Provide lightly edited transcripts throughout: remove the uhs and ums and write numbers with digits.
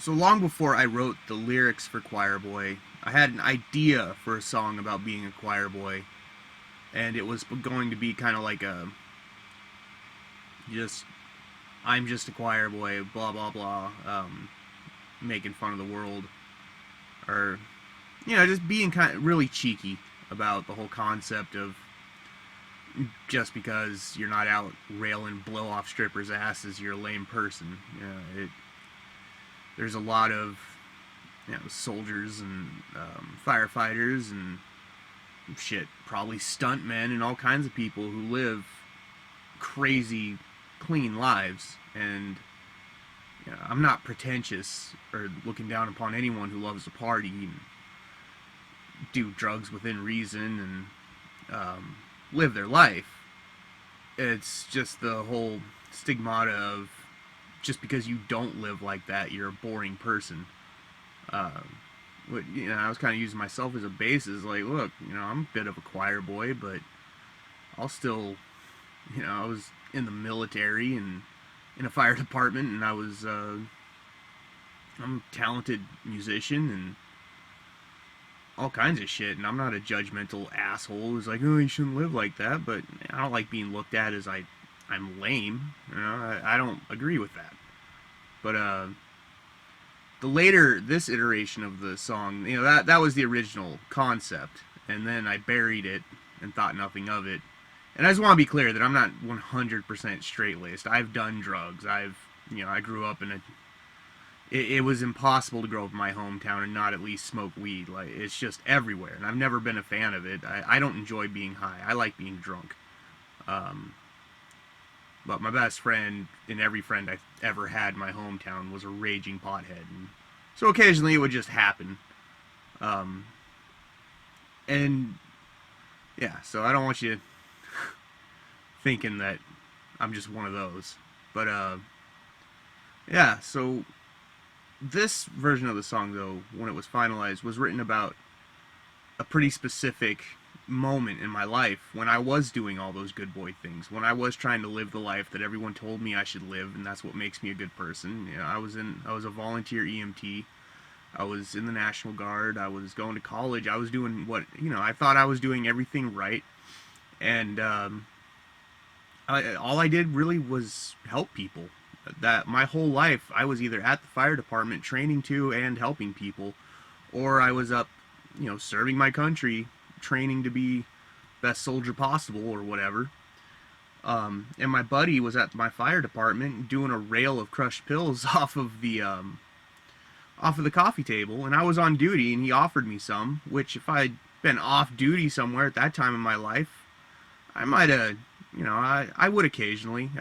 So long before I wrote the lyrics for Choir Boy, I had an idea for a song about being a choir boy, and it was going to be kind of like a just I'm just a choir boy, blah blah blah, making fun of the world, or just being kind of really cheeky about the whole concept of just because you're not out railing blow off strippers' asses, you're a lame person. There's a lot of soldiers and firefighters and shit, probably stuntmen and all kinds of people who live crazy, clean lives. And I'm not pretentious or looking down upon anyone who loves to party and do drugs within reason and live their life. It's just the whole stigmata of just because you don't live like that, you're a boring person. Uh, I was kind of using myself as a basis. Like, look, I'm a bit of a choir boy, but I'll still, I was in the military and in a fire department, and I'm a talented musician and all kinds of shit. And I'm not a judgmental asshole who's like, oh, you shouldn't live like that. But I don't like being looked at as I'm lame. I don't agree with that. But the later this iteration of the song, that was the original concept, and then I buried it and thought nothing of it. And I just want to be clear that I'm not 100% straight laced. I've done drugs. I grew up in a. It was impossible to grow up in my hometown and not at least smoke weed. Like, it's just everywhere, and I've never been a fan of it. I don't enjoy being high. I like being drunk. Um, but my best friend and every friend I ever had in my hometown was a raging pothead, and so occasionally it would just happen. Um, and yeah, so I don't want you thinking that I'm just one of those. But yeah, so this version of the song, though, when it was finalized, was written about a pretty specific moment in my life when I was doing all those good boy things, when I was trying to live the life that everyone told me I should live, and that's what makes me a good person. I was a volunteer EMT. I was in the National Guard. I was going to college. I was doing what I thought I was doing everything right, and all I did really was help people. That my whole life I was either at the fire department training to and helping people, or I was up, serving my country, training to be best soldier possible or whatever. And my buddy was at my fire department doing a rail of crushed pills off of the coffee table, and I was on duty, and he offered me some. Which, if I'd been off duty somewhere at that time in my life, I might have, I would occasionally.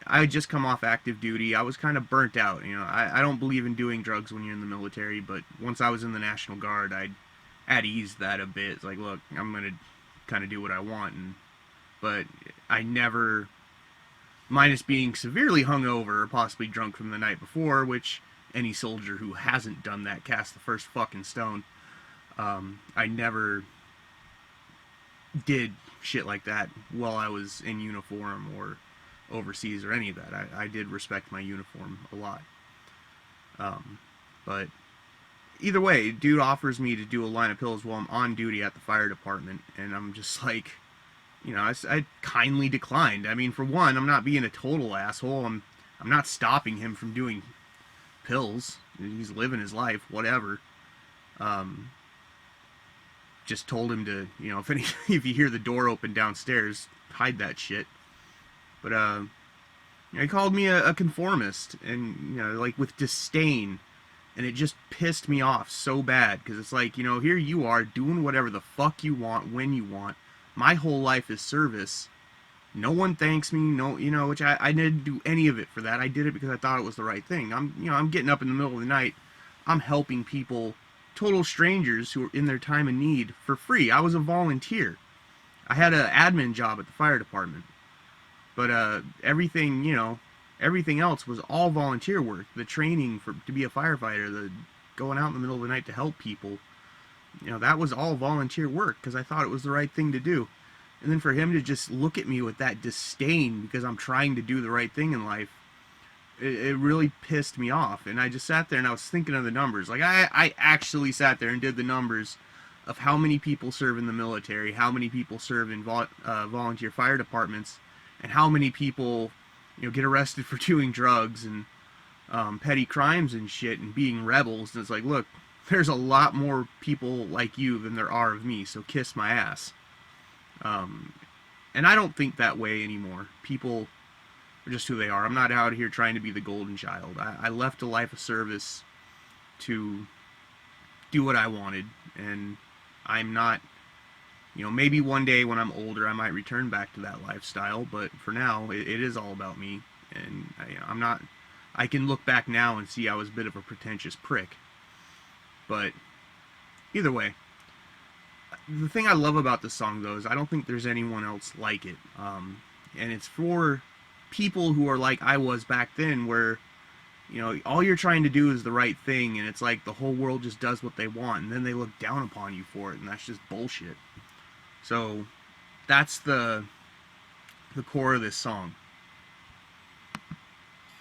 I had just come off active duty. I was kind of burnt out. I don't believe in doing drugs when you're in the military, but once I was in the National Guard, I'd eased that a bit. It's like, look, I'm going to kind of do what I want. But I never, minus being severely hungover or possibly drunk from the night before, which any soldier who hasn't done that casts the first fucking stone. I never did shit like that while I was in uniform or overseas or any of that. I did respect my uniform a lot. But either way, dude offers me to do a line of pills while I'm on duty at the fire department, and I'm just like, I kindly declined. I mean, for one, I'm not being a total asshole. I'm not stopping him from doing pills. He's living his life, whatever. Just told him to, if you hear the door open downstairs, hide that shit. But he called me a conformist, and like with disdain, and it just pissed me off so bad because it's like, here you are doing whatever the fuck you want when you want. My whole life is service. No one thanks me. No, which I didn't do any of it for that. I did it because I thought it was the right thing. I'm getting up in the middle of the night. I'm helping people, total strangers who are in their time of need for free. I was a volunteer. I had an admin job at the fire department. But everything else was all volunteer work. The training to be a firefighter, the going out in the middle of the night to help people, that was all volunteer work because I thought it was the right thing to do. And then for him to just look at me with that disdain because I'm trying to do the right thing in life, it really pissed me off. And I just sat there and I was thinking of the numbers. Like, I actually sat there and did the numbers of how many people serve in the military, how many people serve in volunteer fire departments, and how many people, get arrested for doing drugs and petty crimes and shit and being rebels. And it's like, look, there's a lot more people like you than there are of me, so kiss my ass. And I don't think that way anymore. People are just who they are. I'm not out here trying to be the golden child. I left a life of service to do what I wanted, and I'm not, maybe one day when I'm older I might return back to that lifestyle, but for now it is all about me. And I'm not, I can look back now and see I was a bit of a pretentious prick. But either way, the thing I love about this song, though, is I don't think there's anyone else like it. And it's for people who are like I was back then, where, all you're trying to do is the right thing, and it's like the whole world just does what they want, and then they look down upon you for it, and that's just bullshit. So that's the core of this song.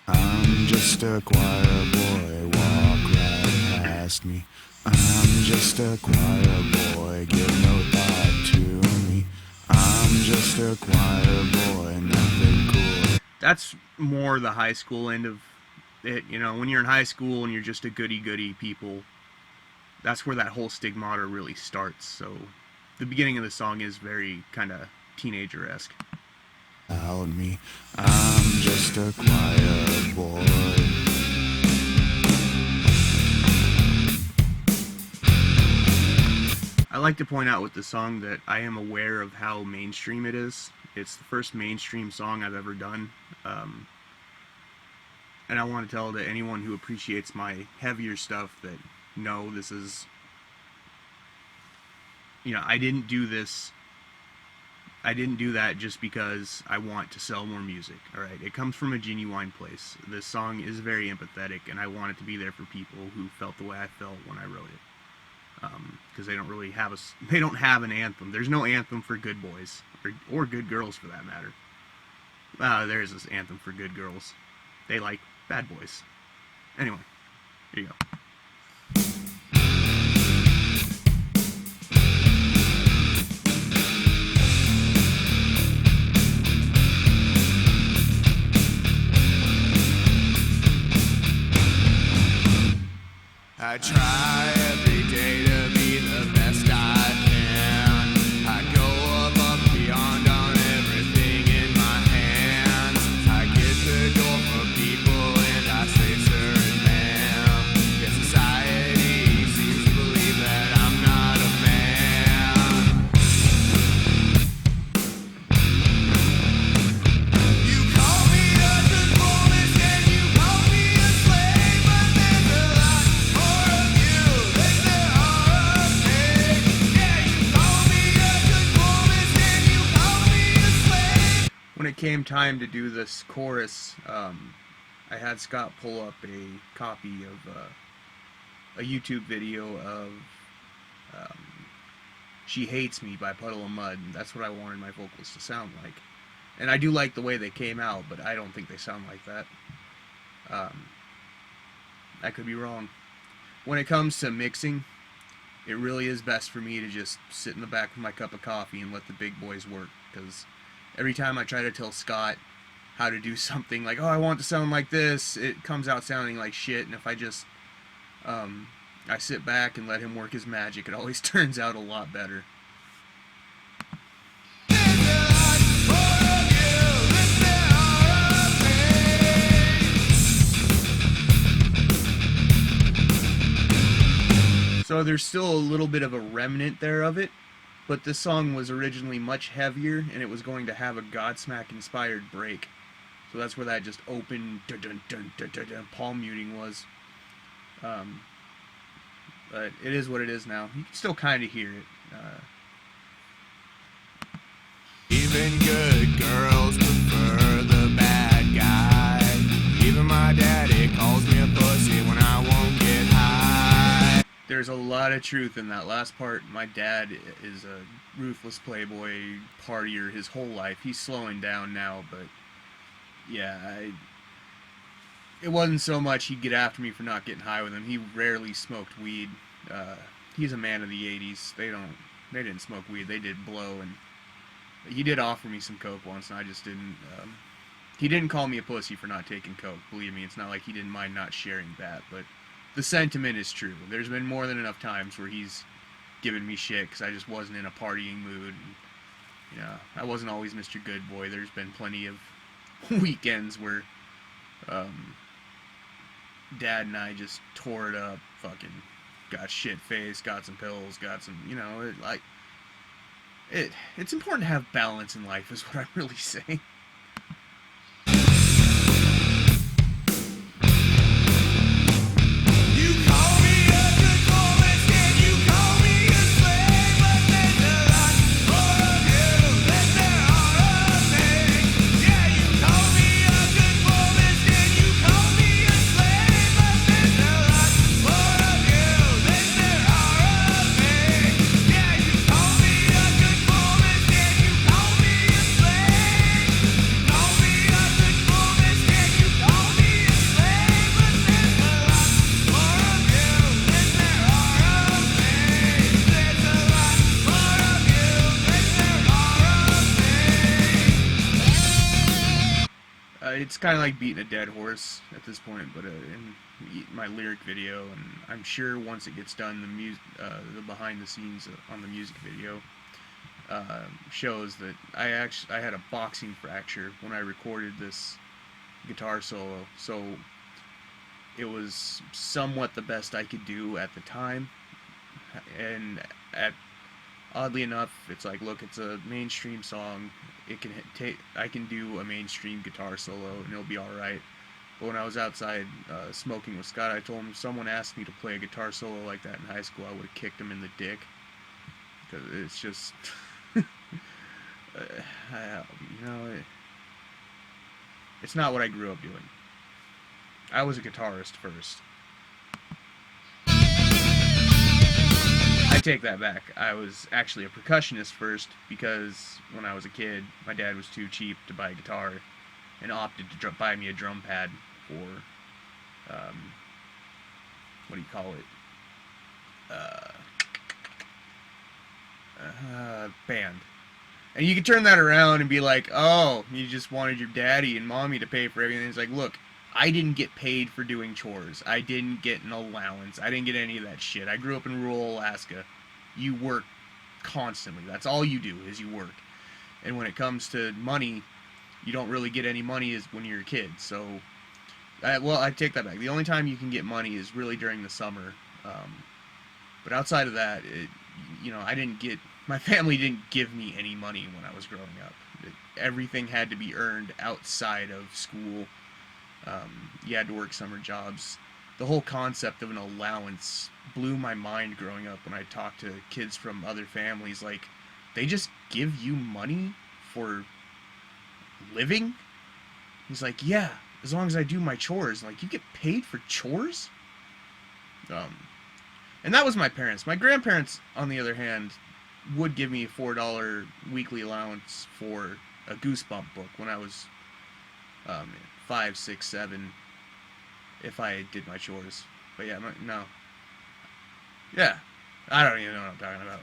I'm just a choir boy, walk right past me. I'm just a choir boy, give no thought to me. I'm just a choir boy, nothing cool. That's more the high school end of it. When you're in high school and you're just a goody-goody people, that's where that whole stigmata really starts. So the beginning of the song is very kind of teenager-esque. Out me, I'm just a choir boy. I like to point out with the song that I am aware of how mainstream it is. It's the first mainstream song I've ever done. And I want to tell to anyone who appreciates my heavier stuff that, no, this is, I didn't do this. I didn't do that just because I want to sell more music, alright? It comes from a genuine place. This song is very empathetic, and I want it to be there for people who felt the way I felt when I wrote it. Because they don't really have they don't have an anthem. There's no anthem for good boys, or good girls for that matter. There's this anthem for good girls. They like bad boys. Anyway, here you go. I try every day to be the best I can. I go above and beyond on everything in my hands. I get the door for people and I say sir and ma'am. Yet society seems to believe that I'm not a man. You call me a conformist and you call me a slave, but there's a lot more of you than there are of me. Yeah, you call me a conformist and you call me a slave. When it came time to do this chorus, I had Scott pull up a copy of a YouTube video of She Hates Me by Puddle of Mud, and that's what I wanted my vocals to sound like. And I do like the way they came out, but I don't think they sound like that. I could be wrong. When it comes to mixing, it really is best for me to just sit in the back with my cup of coffee and let the big boys work, because every time I try to tell Scott how to do something like, oh, I want it to sound like this, it comes out sounding like shit. And if I just I sit back and let him work his magic, it always turns out a lot better. So there's still a little bit of a remnant there of it, but this song was originally much heavier, and it was going to have a Godsmack inspired break. So that's where that just open palm muting was. But it is what it is now. You can still kind of hear it. Even good girls prefer the bad guy. Even my daddy calls me a pussy when I won't get high. There's a lot of truth in that last part. My dad is a ruthless playboy partier his whole life. He's slowing down now, but yeah, it wasn't so much he'd get after me for not getting high with him. He rarely smoked weed. He's a man of the '80s. They didn't smoke weed. They did blow, and he did offer me some coke once, and I just didn't. He didn't call me a pussy for not taking coke. Believe me, it's not like he didn't mind not sharing that, but the sentiment is true. There's been more than enough times where he's given me shit because I just wasn't in a partying mood. And, yeah, I wasn't always Mr. Good Boy. There's been plenty of weekends where Dad and I just tore it up, fucking got shit faced, got some pills, got some, it's important to have balance in life, is what I'm really saying. It's kind of like beating a dead horse at this point, but in my lyric video, and I'm sure once it gets done, the behind the scenes on the music video shows that I had a boxing fracture when I recorded this guitar solo, so it was somewhat the best I could do at the time, and oddly enough, it's like, look, it's a mainstream song. I can do a mainstream guitar solo and it'll be all right. But when I was outside smoking with Scott, I told him if someone asked me to play a guitar solo like that in high school, I would have kicked him in the dick, because it's just, it's not what I grew up doing. I was a guitarist first. I take that back. I was actually a percussionist first, because when I was a kid, my dad was too cheap to buy a guitar and opted to buy me a drum pad for, what do you call it? Band. And you can turn that around and be like, oh, you just wanted your daddy and mommy to pay for everything. It's like, look, I didn't get paid for doing chores. I didn't get an allowance. I didn't get any of that shit. I grew up in rural Alaska. You work constantly. That's all you do, is you work. And when it comes to money, you don't really get any money is when you're a kid. So, I take that back. The only time you can get money is really during the summer. But outside of that, my family didn't give me any money when I was growing up. Everything had to be earned outside of school. You had to work summer jobs. The whole concept of an allowance blew my mind growing up when I talked to kids from other families. Like, they just give you money for living? He's like, yeah, as long as I do my chores. Like, you get paid for chores? And that was my parents. My grandparents, on the other hand, would give me a $4 weekly allowance for a Goosebump book when I was 5, 6, 7, if I did my chores. But yeah, no. Yeah, I don't even know what I'm talking about.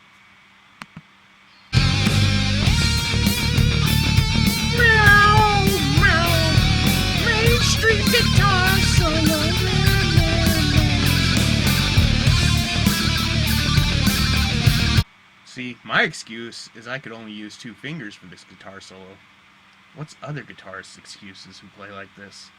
Meow, meow, mainstream guitar solo. See, my excuse is I could only use 2 fingers for this guitar solo. What's other guitarists' excuses who play like this?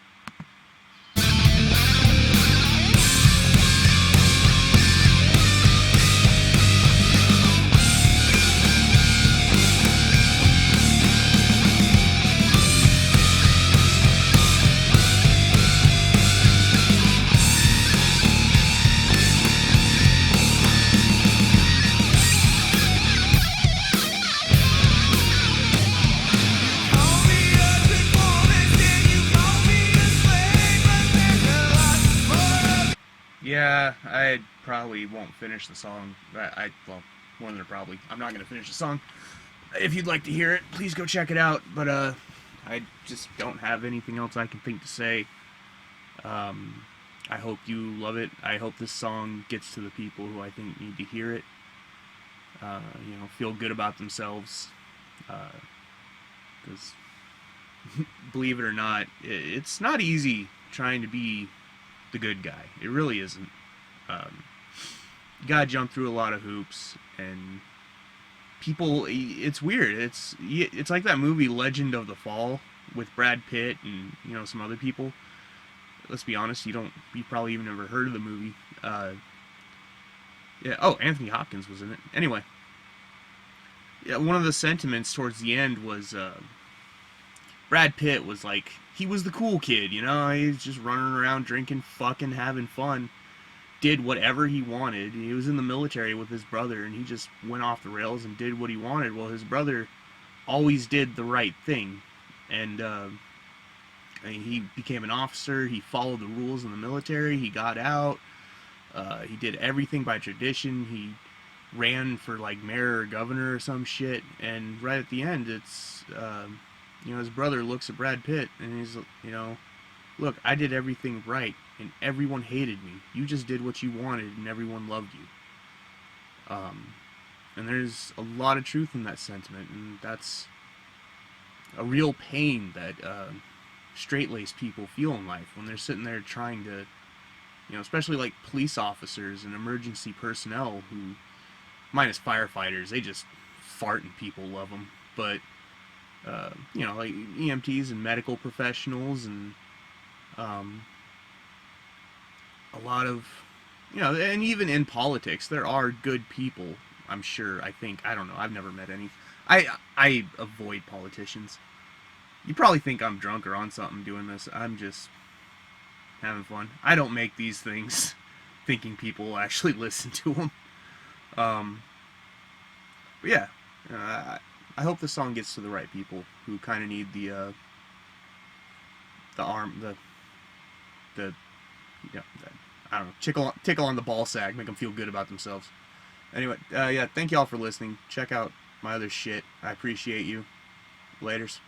Yeah, I probably won't finish the song. More than probably. I'm not going to finish the song. If you'd like to hear it, please go check it out. But I just don't have anything else I can think to say I hope you love it. I hope this song gets to the people who I think need to hear it. Feel good about themselves. Because, believe it or not, it's not easy trying to be the good guy. It really isn't. You gotta jump through a lot of hoops, and people. It's weird. It's like that movie Legend of the Fall with Brad Pitt and some other people. Let's be honest, you probably even never heard of the movie. Yeah. Oh, Anthony Hopkins was in it. Anyway, yeah. One of the sentiments towards the end was Brad Pitt was like he was the cool kid. He was just running around drinking, fucking having fun. Did whatever he wanted. He was in the military with his brother, and he just went off the rails and did what he wanted. Well, his brother always did the right thing, and he became an officer. He followed the rules in the military. He got out. He did everything by tradition. He ran for like mayor or governor or some shit. And right at the end, it's his brother looks at Brad Pitt and he's look, I did everything right and everyone hated me. You just did what you wanted and everyone loved you. And there's a lot of truth in that sentiment, and that's a real pain that straight-laced people feel in life when they're sitting there trying to, especially like police officers and emergency personnel who, minus firefighters, they just fart and people love them. But, like EMTs and medical professionals and a lot of, and even in politics, there are good people, I'm sure, I think. I don't know. I've never met any. I avoid politicians. You probably think I'm drunk or on something doing this. I'm just having fun. I don't make these things thinking people will actually listen to them. But yeah, I hope this song gets to the right people who kind of need the arm, the I don't know, tickle on the ball sack, make them feel good about themselves. Anyway, yeah, thank y'all for listening. Check out my other shit. I appreciate you. Laters.